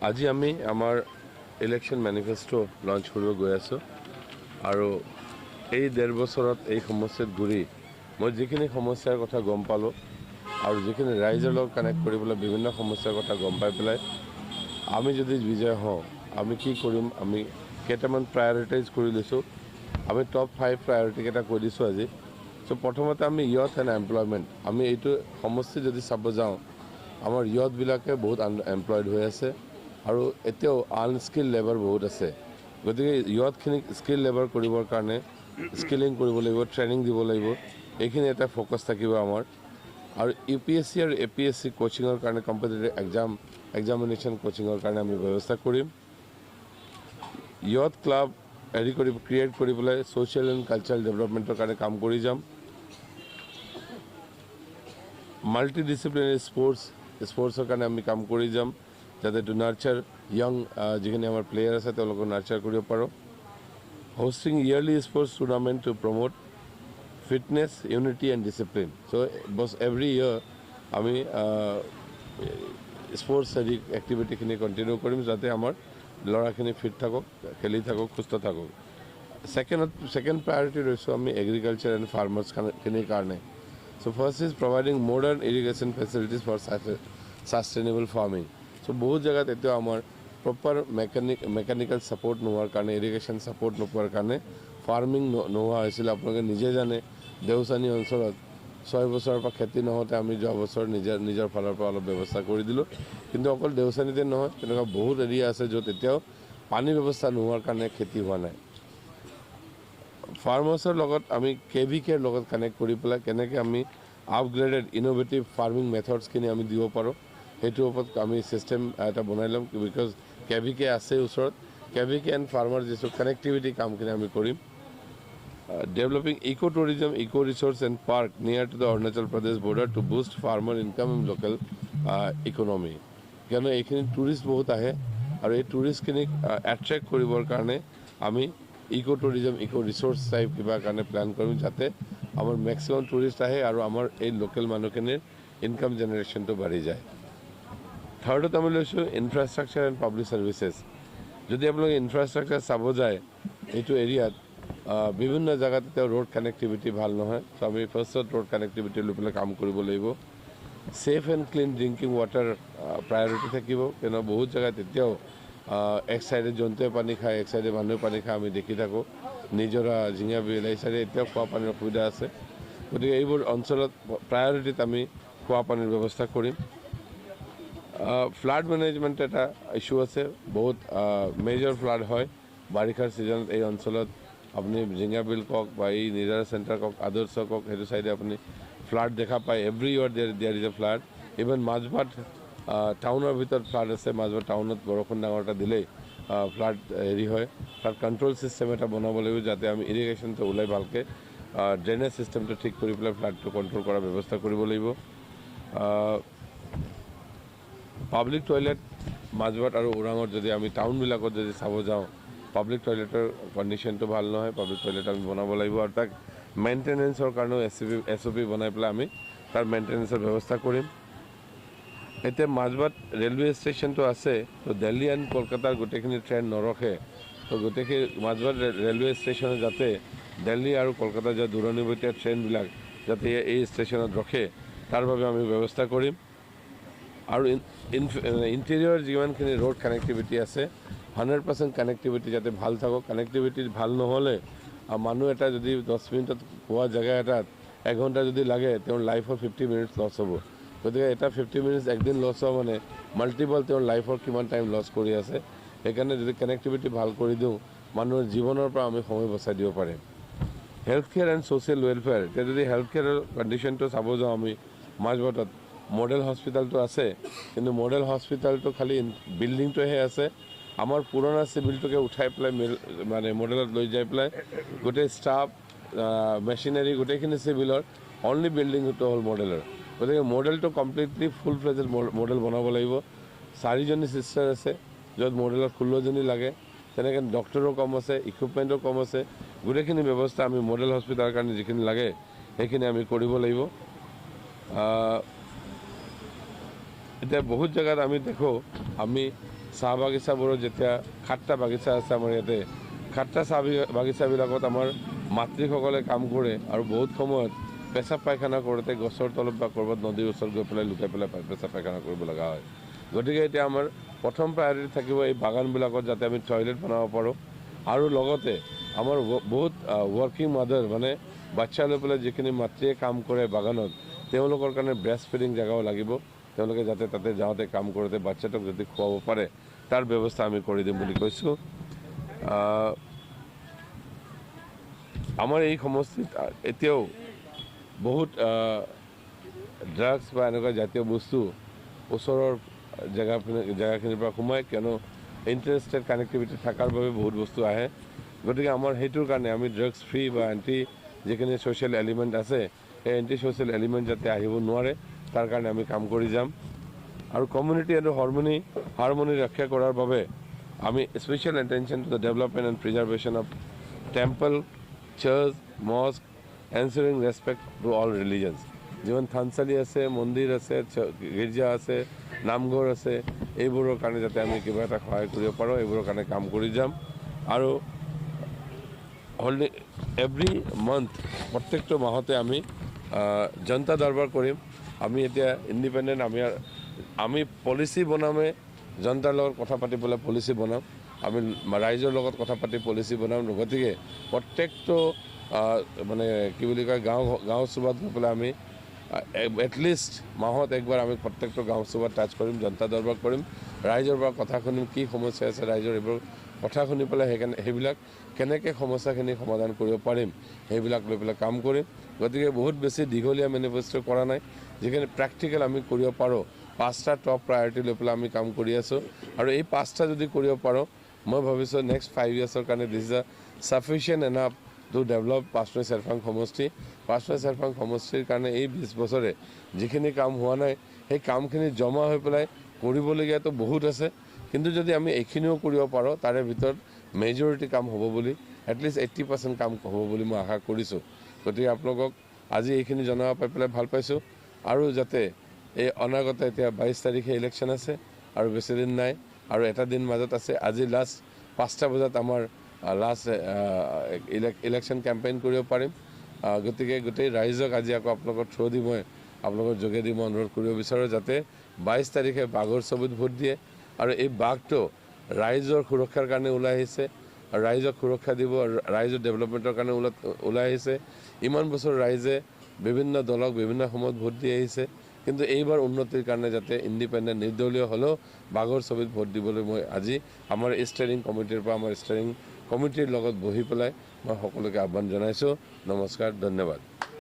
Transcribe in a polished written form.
আজি আমি আমাৰ ইলেকশ্যন মেনিফেষ্টো লঞ্চ কৰিব গৈ আছোঁ আৰু এই 1.5 বছৰত এই সমস্যাত ঘূৰি মই যিখিনি সমস্যাৰ কথা গম পালোঁ আৰু যিখিনি ৰাইজৰ লগত কানেক্ট কৰিবলৈ বিভিন্ন সমস্যাৰ কথা গম পাই পেলাই আমি যদি বিজয় হওঁ আমি কি কৰিম আমি কেইটামান প্ৰায়ৰিটাইজ কৰি লৈছোঁ আমি টপ 5 প্ৰায়ৰিটি কেইটা কৈ দিছোঁ আজি চ' প্ৰথমতে আমি ইয়থ এণ্ড এমপ্লয়মেণ্ট আমি এইটো সমষ্টি যদি চাব যাওঁ আমাৰ ইয়থবিলাকে বহুত আনএমপ্লয়ড হৈ আছে আৰু এতিয়াও আনস্কিল লেবাৰ বহুত আছে গতিকে ইয়থখিনিক স্কিল লেবাৰ কৰিবৰ কাৰণে স্কিলিং কৰিব লাগিব ট্ৰেইনিং দিব লাগিব এইখিনি এটা ফ'কাছ থাকিব আমাৰ আৰু UPSC আৰু APSC কোচিঙৰ কাৰণে কম্পিটিটিভ এক্সামিনেশ্যন কোচিঙৰ কাৰণে আমি ব্যৱস্থা কৰিম ইয়থ ক্লাব ক্ৰিয়েট কৰি পেলাই ছ'চিয়েল এণ্ড কালচাৰেল ডেভেলপমেণ্টৰ কাৰণে কাম কৰি যাম মাল্টিডিচিপ্লিনাৰী স্পৰ্টছৰ কাৰণে আমি কাম কৰি যাম যাতে টু নাৰ্চাৰ য়ং যিখিনি আমাৰ প্লেয়াৰ আছে তেওঁলোকক নাৰ্চাৰ কৰিব পাৰোঁ hosting yearly sports tournament to promote fitness unity and discipline so' every year আমি স্পৰ্টছ এক্টিভিটিখিনি কণ্টিনিউ কৰিম যাতে আমাৰ ল'ৰাখিনি ফিট থাকক খেলি থাকক সুস্থ থাকক ছেকেণ্ড প্ৰায়ৰিটি লৈছোঁ আমি এগ্ৰিকালচাৰ এণ্ড ফাৰ্মাৰ্ছখিনিৰ কাৰণে so' first is providing modern irrigation facilities for sustainable farming so' বহুত জেগাত এতিয়াও আমাৰ প্ৰপাৰ মেকানিকেল ছাপৰ্ট নোহোৱাৰ কাৰণে ইৰিগেশ্যন ছাপৰ্ট নোপোৱাৰ কাৰণে ফাৰ্মিং নোহোৱা হৈছিল আপোনালোকে নিজে জানে দেওচানী অঞ্চলত 6 বছৰৰ পৰা খেতি নহওঁতে আমি যোৱা বছৰ নিজৰ ফালৰ পৰা অলপ ব্যৱস্থা কৰি দিলোঁ কিন্তু অকল দেওচানীতে নহয় তেনেকুৱা বহুত এৰিয়া আছে য'ত এতিয়াও পানী ব্যৱস্থা নোহোৱাৰ কাৰণে খেতি হোৱা নাই ফাৰ্মাৰ্ছৰ লগত আমি KVKৰ লগত কানেক্ট কৰি পেলাই কেনেকৈ আমি আপগ্ৰেডেড ইন'ভেটিভ ফাৰ্মিং মেথডছখিনি আমি দিব পাৰোঁ সেইটোৰ ওপৰত আমি ছিষ্টেম এটা বনাই ল'ম বিকজ KVK আছে ওচৰত KVK এণ্ড ফাৰ্মাৰ যিটো কানেক্টিভিটি কামখিনি আমি কৰিম developing eco tourism eco research and park near to the Arunachal Pradesh border to boost farmer income in local economy কিয়নো এইখিনি টুৰিষ্ট বহুত আহে আৰু এই টুৰিষ্টখিনিক এট্ৰেক্ট কৰিবৰ কাৰণে আমি eco tourism eco resort type কিবা কাৰণে প্লেন কৰিম যাতে আমাৰ মেক্সিমাম টুৰিষ্ট আহে আৰু আমাৰ এই লোকেল মানুহখিনিৰ ইনকাম জেনেৰেশ্যনটো বাঢ়ি যায় থাৰ্ডত আমি লৈছোঁ ইনফ্ৰাষ্ট্ৰাকচাৰ এণ্ড পাব্লিক ছাৰ্ভিচেছ যদি আপোনালোকে ইনফ্ৰাষ্ট্ৰাকচাৰ চাব যায় এইটো এৰিয়াত বিভিন্ন জেগাত এতিয়া ৰোড কানেক্টিভিটি ভাল নহয় চ' আমি ফাৰ্ষ্টত ৰোড কানেক্টিভিটি লৈ পেলাই কাম কৰিব লাগিব safe and clean drinking water priority থাকিব কিয়নো বহুত জেগাত এতিয়াও এক চাইডে জন্তুৱে পানী খায় এক চাইডে মানুহে পানী খায় আমি দেখি থাকোঁ নিজৰা জিঙা বিল এই চাইডে এতিয়াও খোৱা পানীৰ অসুবিধা আছে গতিকে এইবোৰ অঞ্চলত প্ৰায়ৰিটিত আমি খোৱা পানীৰ ব্যৱস্থা কৰিম ফ্লাড মেনেজমেণ্ট এটা ইছ্যু আছে বহুত মেজৰ ফ্লাড হয় বাৰিষাৰ ছিজনত এই অঞ্চলত আপুনি জিঙা বিল কওক বা এই নিজৰা চেণ্টাৰ কওক আদৰ্শ কওক সেইটো চাইডে আপুনি ফ্লাড দেখা পায় every year there is a flood even Majbat টাউনৰ ভিতৰত ফ্লাড আছে মাজবাট টাউনত বৰষুণ ডাঙৰ এটা দিলেই ফ্লাড হেৰি হয় তাত কণ্ট্ৰল ছিষ্টেম এটা বনাব লাগিব যাতে আমি ইৰিগেশ্যনটো ওলাই ভালকৈ ড্ৰেইনেজ ছিষ্টেমটো ঠিক কৰি পেলাই ফ্লাডটো কণ্ট্ৰল কৰাৰ ব্যৱস্থা কৰিব লাগিব পাব্লিক টয়লেট মাজবাট আৰু ওৰাঙত যদি আমি টাউনবিলাকত যদি চাব যাওঁ পাব্লিক টয়লেটৰ কণ্ডিশ্যনটো ভাল নহয় পাব্লিক টয়লেট আমি বনাব লাগিব আৰু তাক মেইনটেনেঞ্চৰ কাৰণেও SOP বনাই পেলাই আমি তাৰ মেইনটেনেঞ্চৰ ব্যৱস্থা কৰিম এতিয়া মাজবাট ৰেলৱে ষ্টেচনটো আছে তো দিল্লী এণ্ড কলকাতাৰ গোটেইখিনি ট্ৰেইন নৰখে তো গোটেইখিনি মাজবাট ৰেলৱে ষ্টেচনত যাতে দিল্লী আৰু কলকাতা যোৱা দূৰণিবতীয়া ট্ৰেইনবিলাক যাতে এই ষ্টেচনত ৰখে তাৰ বাবে আমি ব্যৱস্থা কৰিম আৰু ইণ্টেৰিয়ৰ যিমানখিনি ৰোড কানেক্টিভিটি আছে 100% কানেক্টিভিটি যাতে ভাল থাকক কানেক্টিভিটি ভাল নহ'লে মানুহ এটা যদি 10 মিনিটত পোৱা জেগা এটাত 1 ঘণ্টা যদি লাগে তেওঁৰ লাইফৰ 50 মিনিটছ লছ হ'ব গতিকে এটা 50 মিনিটছ একদিন লছ হোৱা মানে মাল্টিপল তেওঁৰ লাইফৰ কিমান টাইম লছ কৰি আছে সেইকাৰণে যদি কানেক্টিভিটি ভাল কৰি দিওঁ মানুহৰ জীৱনৰ পৰা আমি সময় বচাই দিব পাৰিম health care and social welfare এতিয়া যদি হেল্থ কেয়াৰৰ কণ্ডিশ্যনটো চাব যাওঁ আমি মাজবাটত মডেল হস্পিটেলটো আছে কিন্তু মডেল হস্পিটেলটো খালি বিল্ডিংটোহে আছে আমাৰ পুৰণা চিভিলটোকে উঠাই পেলাই মানে মডেলত লৈ যাই পেলাই গোটেই ষ্টাফ মেচিনাৰী গোটেইখিনি চিভিলৰ অনলি বিল্ডিংটো হ'ল মডেলৰ গতিকে মডেলটো কমপ্লিটলি ফুল ফ্লেজেড মডেল বনাব লাগিব 4জনী চিষ্টাৰ আছে য'ত মডেলত 16জনী লাগে তেনেকৈ ডক্টৰো কম আছে ইকুইপমেণ্টো কম আছে গোটেইখিনি ব্যৱস্থা আমি মডেল হস্পিটেলৰ কাৰণে যিখিনি লাগে সেইখিনি আমি কৰিব লাগিব এতিয়া বহুত জেগাত আমি দেখোঁ আমি চাহ বাগিচাবোৰত যেতিয়া সাতটা বাগিচা আছে আমাৰ ইয়াতে, সাতটা চাহ বাগিচাবিলাকত আমাৰ মাতৃসকলে কাম কৰে আৰু বহুত সময়ত পেচাব পায়খানা কৰোঁতে গছৰ তলত বা ক'ৰবাত নদীৰ ওচৰত গৈ পেলাই লুকাই পেলাই পেচাব পায়খানা কৰিব লগা হয়। গতিকে এতিয়া আমাৰ প্ৰথম প্ৰায়ৰিটি থাকিব এই বাগানবিলাকত যাতে আমি টয়লেট বনাব পাৰোঁ আৰু লগতে আমাৰ বহুত ৱৰ্কিং মাদাৰ মানে বাচ্চা লৈ পেলাই যিখিনি মাতৃয়ে কাম কৰে বাগানত, তেওঁলোকৰ কাৰণে ব্ৰেষ্ট ফিডিং জেগাও লাগিব। তেওঁলোকে যাতে তাতে যাওঁতে কাম কৰোঁতে বাচ্চাটোক যদি খুৱাব পাৰে তাৰ ব্যৱস্থা আমি কৰি দিম বুলি কৈছোঁ। আমাৰ এই সমষ্টিত এতিয়াও বহুত ড্ৰাগছ বা এনেকুৱা জাতীয় বস্তু ওচৰৰ জেগাখিনিৰ পৰা সোমায়, কিয়নো ইণ্টাৰেষ্টেড কানেক্টিভিটি থকাৰ বাবে বহুত বস্তু আহে। গতিকে আমাৰ সেইটোৰ কাৰণে আমি ড্ৰাগছ ফ্ৰী বা এণ্টি যিখিনি ছ'চিয়েল এলিমেণ্ট আছে সেই এণ্টি ছ'চিয়েল এলিমেণ্ট যাতে আহিব নোৱাৰে তাৰ কাৰণে আমি কাম কৰি যাম। আৰু কমিউনিটি আৰু হাৰমনি ৰক্ষা কৰাৰ বাবে আমি special attention to the development and preservation of temple, church, mosque, ensuring respect to all religions. যিমান থানচালি আছে, মন্দিৰ আছে, গীৰ্জা আছে, নামঘৰ আছে, এইবোৰৰ কাৰণে যাতে আমি কিবা এটা সহায় কৰিব পাৰোঁ, এইবোৰৰ কাৰণে কাম কৰি যাম। আৰু এভৰি মান্থ প্ৰত্যেকটো মাহতে আমি জনতা দৰবাৰ কৰিম। আমি এতিয়া ইণ্ডিপেণ্ডেণ্ট, আমি পলিচি বনামে, জনতাৰ লগত কথা পাতি পেলাই পলিচি বনাম, আমি ৰাইজৰ লগত কথা পাতি পলিচি বনাম। গতিকে প্ৰত্যেকটো মানে কি বুলি কয় গাঁও চুবাত গৈ পেলাই আমি এটলিষ্ট মাহত একবাৰ আমি প্ৰত্যেকটো গাঁও চুবাত টাচ কৰিম, জনতা দৰবাৰ কৰিম, ৰাইজৰ পৰা কথা শুনিম কি সমস্যা আছে ৰাইজৰ, এইবোৰ কথা শুনি পেলাই সেইবিলাক কেনেকৈ সমস্যাখিনি সমাধান কৰিব পাৰিম সেইবিলাক লৈ পেলাই কাম কৰিম। গতিকে বহুত বেছি দীঘলীয়া মেনিফেষ্টো কৰা নাই, যিখিনি প্ৰেক্টিকেল আমি কৰিব পাৰোঁ 5টা টপ প্ৰায়ৰিটি লৈ পেলাই আমি কাম কৰি আছোঁ। আৰু এই 5টা যদি কৰিব পাৰোঁ, মই ভাবিছোঁ নেক্সট 5 yearsৰ কাৰণে this is a sufficient enough to develop Panchnoi Serfang সমষ্টি। পাঁচনৈ চেৰফাং সমষ্টিৰ কাৰণে এই 20 বছৰে যিখিনি কাম হোৱা নাই সেই কামখিনি জমা হৈ পেলাই কৰিবলগীয়াতো বহুত আছে, কিন্তু যদি আমি এইখিনিও কৰিব পাৰোঁ তাৰে ভিতৰত মেজৰিটি কাম হ'ব বুলি, এটলিষ্ট 80% কাম হ'ব বুলি মই আশা কৰিছোঁ। গতিকে আপোনালোকক আজি এইখিনি জনাব পাই পেলাই ভাল পাইছোঁ। আৰু যাতে এই অনাগত এতিয়া 22 তাৰিখে ইলেকশ্যন আছে আৰু বেছিদিন নাই আৰু এটা দিন মাজত আছে। আজি লাষ্ট 5টা বজাত আমাৰ লাষ্ট ইলেকশ্যন কেম্পেইন কৰিব পাৰিম। গতিকে গোটেই ৰাইজক আজি আকৌ আপোনালোকৰ থ্ৰু দি মই আপোনালোকৰ যোগেদি মই অনুৰোধ কৰিব বিচাৰোঁ যাতে 22 তাৰিখে বাঘৰ ছবিত ভোট দিয়ে। আৰু এই বাঘটো ৰাইজৰ সুৰক্ষাৰ কাৰণে ওলাই আহিছে, আৰু ৰাইজক সুৰক্ষা দিব, ৰাইজৰ ডেভেলপমেণ্টৰ কাৰণে ওলাই আহিছে। ইমান বছৰ ৰাইজে বিভিন্ন দলক বিভিন্ন সময়ত ভোট দি আহিছে, কিন্তু এইবাৰ উন্নতিৰ কাৰণে যাতে ইণ্ডিপেণ্ডেণ্ট নিৰ্দলীয় হ'লেও বাঘৰ ছবিত ভোট দিবলৈ মই আজি আমাৰ ষ্টেৰিং কমিটিৰ পৰা আমাৰ ষ্টেৰিং কমিটিৰ লগত বহি পেলাই মই সকলোকে আহ্বান জনাইছোঁ। নমস্কাৰ, ধন্যবাদ।